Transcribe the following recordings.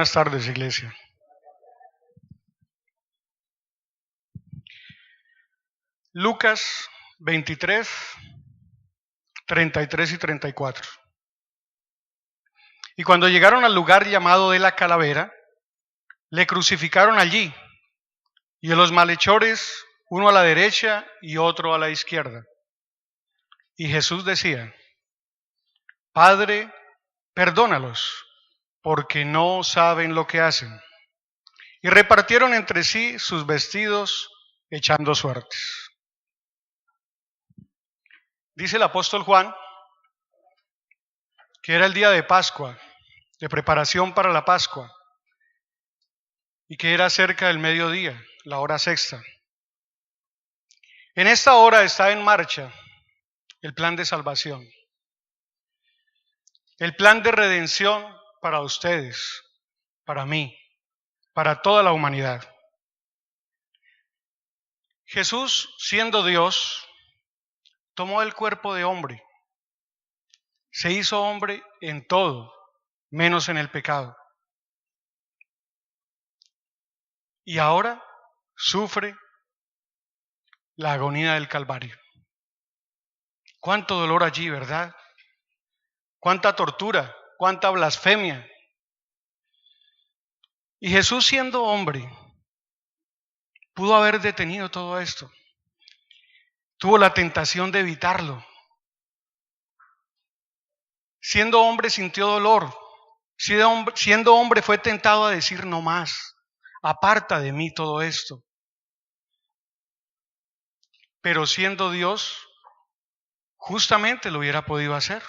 Buenas tardes, iglesia. Lucas 23, 33 y 34. Y cuando llegaron al lugar llamado de la Calavera, le crucificaron allí, y a los malhechores, uno a la derecha y otro a la izquierda. Y Jesús decía: Padre, perdónalos, porque no saben lo que hacen. Y repartieron entre sí sus vestidos, echando suertes. Dice el apóstol Juan que era el día de Pascua, de preparación para la Pascua, y que era cerca del mediodía, la hora sexta. En esta hora está en marcha el plan de salvación, el plan de redención para ustedes, para mí, para toda la humanidad. Jesús, siendo Dios, tomó el cuerpo de hombre, se hizo hombre en todo, menos en el pecado. Y ahora sufre la agonía del Calvario. Cuánto dolor allí, ¿verdad? Cuánta tortura, cuánta blasfemia. Y Jesús, siendo hombre, pudo haber detenido todo esto. Tuvo la tentación de evitarlo. Siendo hombre sintió dolor. Siendo hombre fue tentado a decir: no más, aparta de mí todo esto. Pero siendo Dios, justamente lo hubiera podido hacer.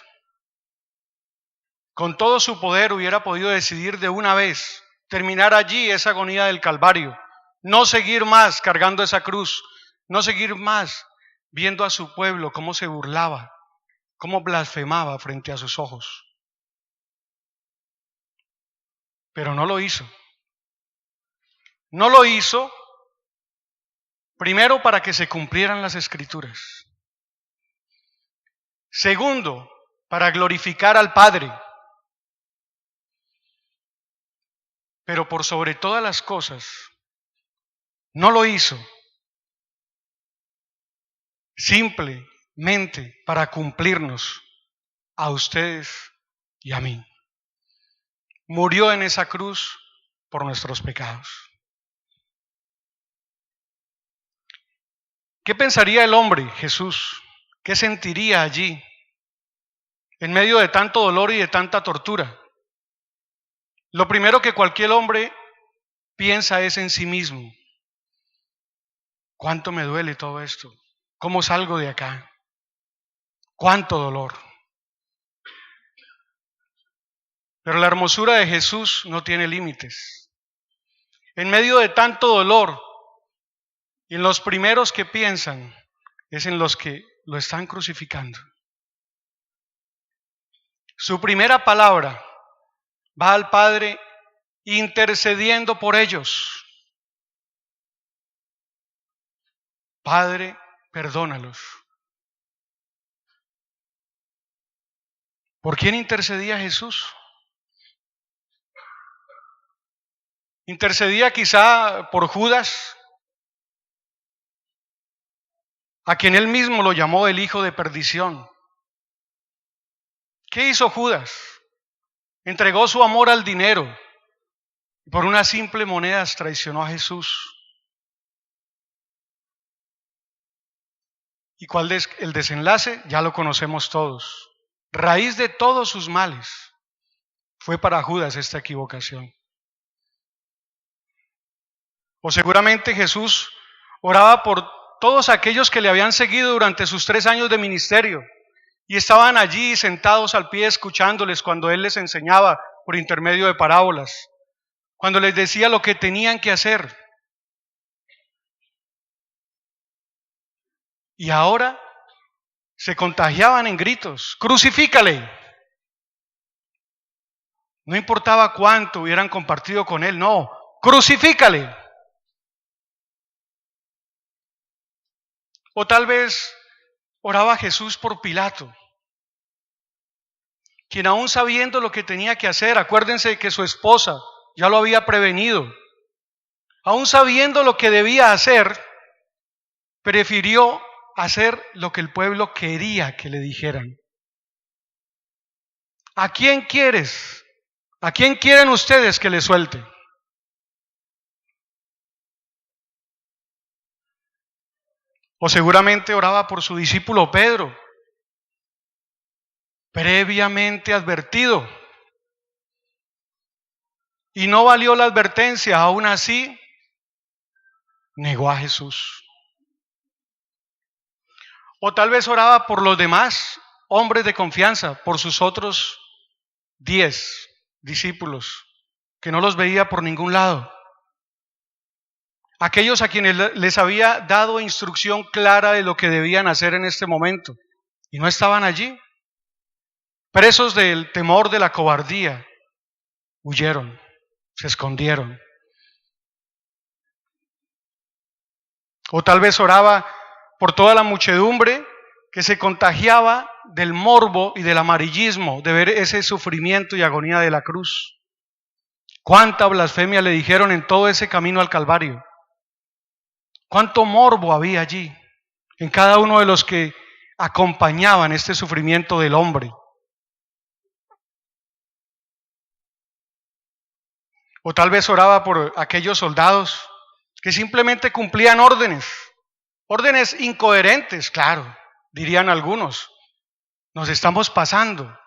Con todo su poder hubiera podido decidir de una vez terminar allí esa agonía del Calvario, no seguir más cargando esa cruz, no seguir más viendo a su pueblo cómo se burlaba, cómo blasfemaba frente a sus ojos. Pero no lo hizo. No lo hizo, primero, para que se cumplieran las Escrituras. Segundo, para glorificar al Padre. Pero por sobre todas las cosas, no lo hizo simplemente para cumplirnos a ustedes y a mí. Murió en esa cruz por nuestros pecados. ¿Qué pensaría el hombre, Jesús? ¿Qué sentiría allí, en medio de tanto dolor y de tanta tortura? Lo primero que cualquier hombre piensa es en sí mismo. ¿Cuánto me duele todo esto? ¿Cómo salgo de acá? ¿Cuánto dolor? Pero la hermosura de Jesús no tiene límites. En medio de tanto dolor, y en los primeros que piensan es en los que lo están crucificando. Su primera palabra va al Padre intercediendo por ellos. Padre, perdónalos. ¿Por quién intercedía Jesús? Intercedía quizá por Judas, a quien él mismo lo llamó el hijo de perdición. ¿Qué hizo Judas? Entregó su amor al dinero y por unas simples monedas traicionó a Jesús. ¿Y cuál es el desenlace? Ya lo conocemos todos. Raíz de todos sus males fue para Judas esta equivocación. O seguramente Jesús oraba por todos aquellos que le habían seguido durante sus 3 años de ministerio y estaban allí sentados al pie escuchándoles cuando Él les enseñaba por intermedio de parábolas, cuando les decía lo que tenían que hacer. Y ahora se contagiaban en gritos: ¡crucifícale! No importaba cuánto hubieran compartido con Él, no, ¡crucifícale! O tal vez oraba Jesús por Pilato, quien aún sabiendo lo que tenía que hacer, acuérdense que su esposa ya lo había prevenido. Aún sabiendo lo que debía hacer, prefirió hacer lo que el pueblo quería que le dijeran. ¿A quién quieres? ¿A quién quieren ustedes que le suelte? O seguramente oraba por su discípulo Pedro, previamente advertido. Y no valió la advertencia, aún así negó a Jesús. O tal vez oraba por los demás hombres de confianza, por sus otros 10 discípulos, que no los veía por ningún lado. Aquellos a quienes les había dado instrucción clara de lo que debían hacer en este momento, y no estaban allí. Presos del temor de la cobardía, huyeron, se escondieron. O tal vez oraba por toda la muchedumbre que se contagiaba del morbo y del amarillismo de ver ese sufrimiento y agonía de la cruz. Cuánta blasfemia le dijeron en todo ese camino al Calvario. Cuánto morbo había allí en cada uno de los que acompañaban este sufrimiento del hombre. O tal vez oraba por aquellos soldados que simplemente cumplían órdenes incoherentes, claro, dirían algunos. Nos estamos pasando.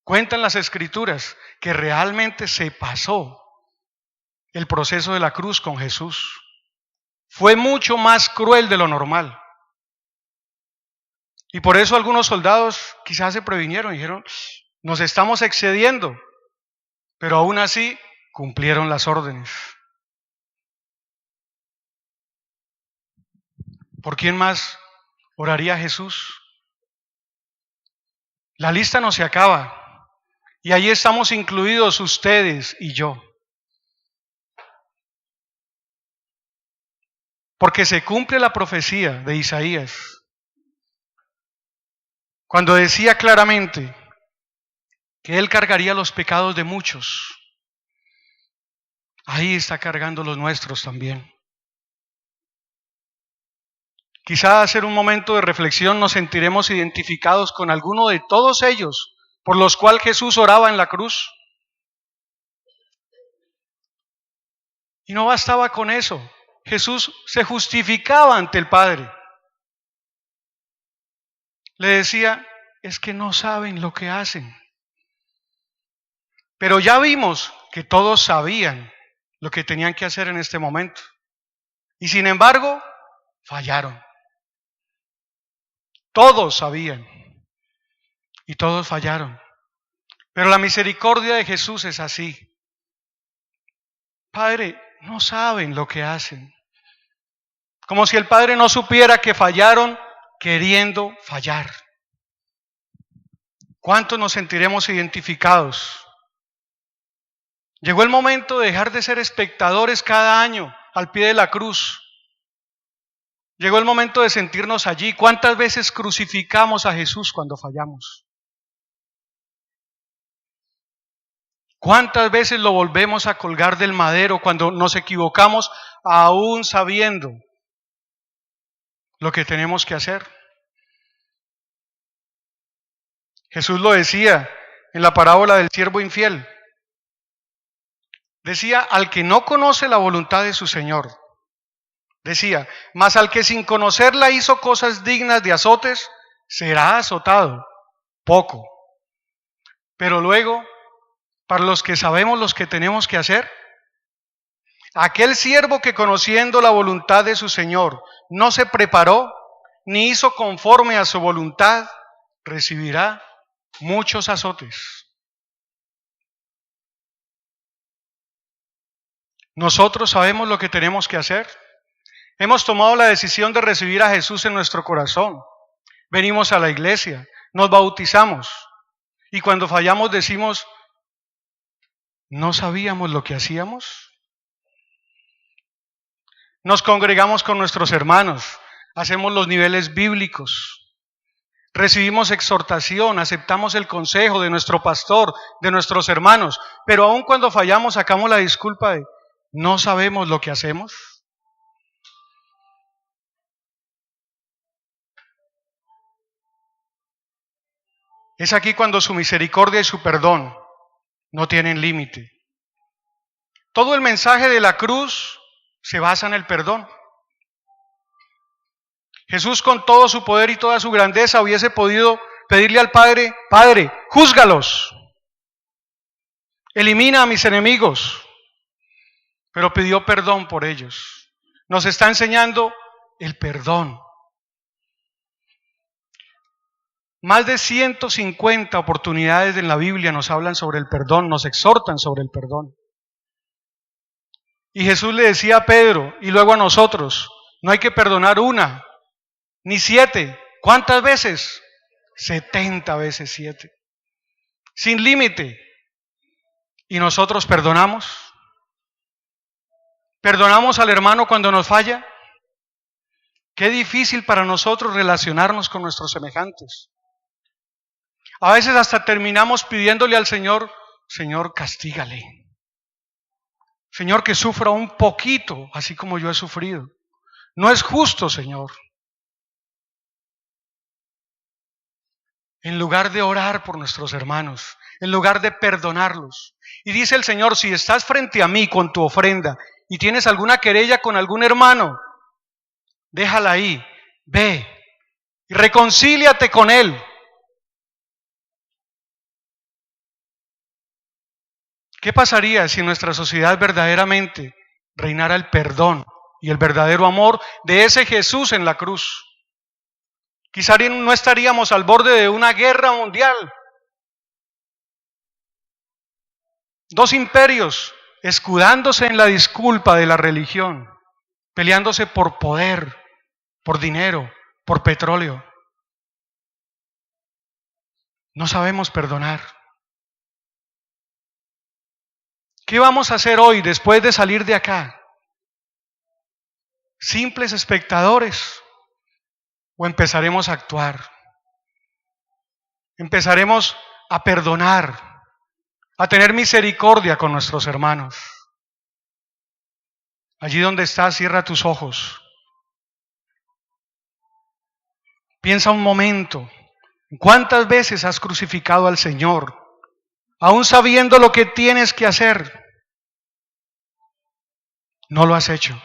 Cuentan las Escrituras que realmente se pasó el proceso de la cruz con Jesús. Fue mucho más cruel de lo normal. Y por eso algunos soldados quizás se previnieron y dijeron, nos estamos excediendo, pero aún así cumplieron las órdenes. ¿Por quién más oraría Jesús? La lista no se acaba y ahí estamos incluidos ustedes y yo. Porque se cumple la profecía de Isaías, cuando decía claramente que Él cargaría los pecados de muchos. Ahí está cargando los nuestros también. Quizá hacer un momento de reflexión nos sentiremos identificados con alguno de todos ellos por los cuales Jesús oraba en la cruz. Y no bastaba con eso. Jesús se justificaba ante el Padre. Le decía, es que no saben lo que hacen. Pero ya vimos que todos sabían lo que tenían que hacer en este momento. Y sin embargo, fallaron. Todos sabían y todos fallaron. Pero la misericordia de Jesús es así. Padre, no saben lo que hacen. Como si el Padre no supiera que fallaron queriendo fallar. ¿Cuántos nos sentiremos identificados? Llegó el momento de dejar de ser espectadores cada año al pie de la cruz. Llegó el momento de sentirnos allí. ¿Cuántas veces crucificamos a Jesús cuando fallamos? ¿Cuántas veces lo volvemos a colgar del madero cuando nos equivocamos aún sabiendo lo que tenemos que hacer? Jesús lo decía en la parábola del siervo infiel. Decía, al que no conoce la voluntad de su Señor. Decía, mas al que sin conocerla hizo cosas dignas de azotes, será azotado poco. Pero luego, para los que sabemos los que tenemos que hacer, aquel siervo que conociendo la voluntad de su Señor no se preparó ni hizo conforme a su voluntad, recibirá muchos azotes. Nosotros sabemos lo que tenemos que hacer. Hemos tomado la decisión de recibir a Jesús en nuestro corazón. Venimos a la iglesia, nos bautizamos y cuando fallamos decimos, ¿no sabíamos lo que hacíamos? Nos congregamos con nuestros hermanos, hacemos los niveles bíblicos, recibimos exhortación, aceptamos el consejo de nuestro pastor, de nuestros hermanos, pero aun cuando fallamos sacamos la disculpa de no sabemos lo que hacemos. Es aquí cuando su misericordia y su perdón no tienen límite. Todo el mensaje de la cruz se basa en el perdón. Jesús, con todo su poder y toda su grandeza, hubiese podido pedirle al Padre: Padre, júzgalos, elimina a mis enemigos, pero pidió perdón por ellos. Nos está enseñando el perdón. Más de 150 oportunidades en la Biblia nos hablan sobre el perdón, nos exhortan sobre el perdón. Y Jesús le decía a Pedro y luego a nosotros: no hay que perdonar una, ni 7. ¿Cuántas veces? 70 veces 7. Sin límite. ¿Y nosotros perdonamos? ¿Perdonamos al hermano cuando nos falla? Qué difícil para nosotros relacionarnos con nuestros semejantes. A veces hasta terminamos pidiéndole al Señor: Señor, castígale. Señor, que sufra un poquito, así como yo he sufrido. No es justo, Señor. En lugar de orar por nuestros hermanos, en lugar de perdonarlos. Y dice el Señor: si estás frente a mí con tu ofrenda y tienes alguna querella con algún hermano, déjala ahí, ve y reconcíliate con él. ¿Qué pasaría si en nuestra sociedad verdaderamente reinara el perdón y el verdadero amor de ese Jesús en la cruz? Quizá no estaríamos al borde de una guerra mundial. 2 imperios escudándose en la disculpa de la religión, peleándose por poder, por dinero, por petróleo. No sabemos perdonar. ¿Qué vamos a hacer hoy después de salir de acá? ¿Simples espectadores? ¿O empezaremos a actuar? Empezaremos a perdonar, a tener misericordia con nuestros hermanos. Allí donde estás, cierra tus ojos. Piensa un momento, ¿cuántas veces has crucificado al Señor, aún sabiendo lo que tienes que hacer? No lo has hecho.